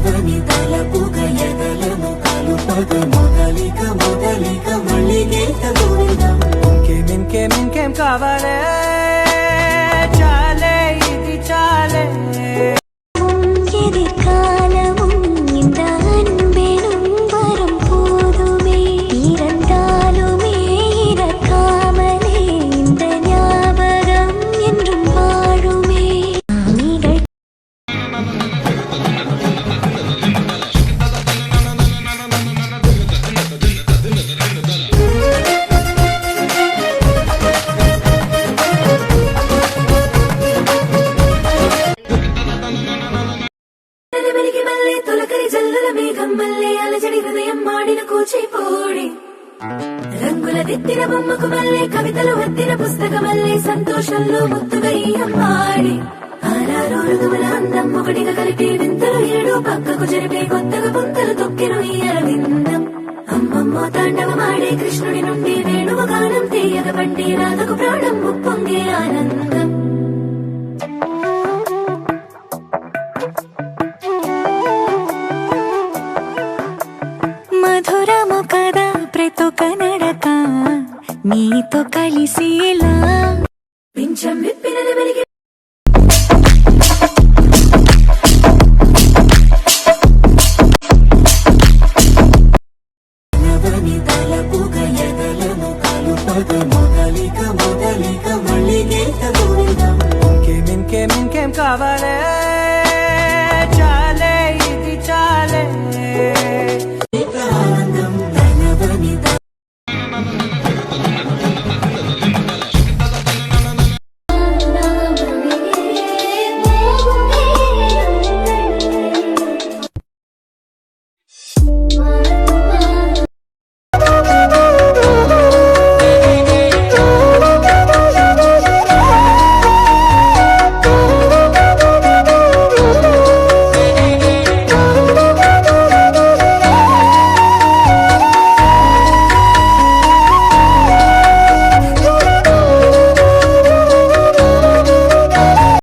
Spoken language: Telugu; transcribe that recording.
ఆగని తలపుగ ఎదలను కలుపగ మొదలిక మొదలిక మళ్ళీ గీత గోవిందం. ఇంకేం కావాలే చాలే ఇది చాలే. எதிர்காலமும் இந்த அன்பெனும் வரம் போதுமே இறந்தாலுமே இறக்காமலே இந்த ஞாபகம் என்றும் வாழுமே. நீங்கள் వెలిగి మల్లే తొలకరి జల్లుల మేఘం మల్లే అలజడి హృదయం మాడిన కూచిపూడి రంగుల దిద్దిన బొమ్మకు మల్లే కవితలు వద్దిన పుస్తక మల్లే సంతోషంలో ముద్దుగా ఈ అమ్మాడి ఆరారు ఋతువుల అందం ఒకటిగా కలిపి వింతలు ఏడు పక్కకు జరిపే కొత్తగా పుంతలు తొక్కిన ఈ అరవిందం. అమ్మమ్మో తాండవమాడే కృష్ణుడి నుండి వేణువ గానం తీయగ పండి రాధకు ప్రాణం ఉప్పొంగే ఆనందం. మధురము కదా ప్రతొక నడక నీతో కలిసేలా పింఛం విప్పినది వెలిగి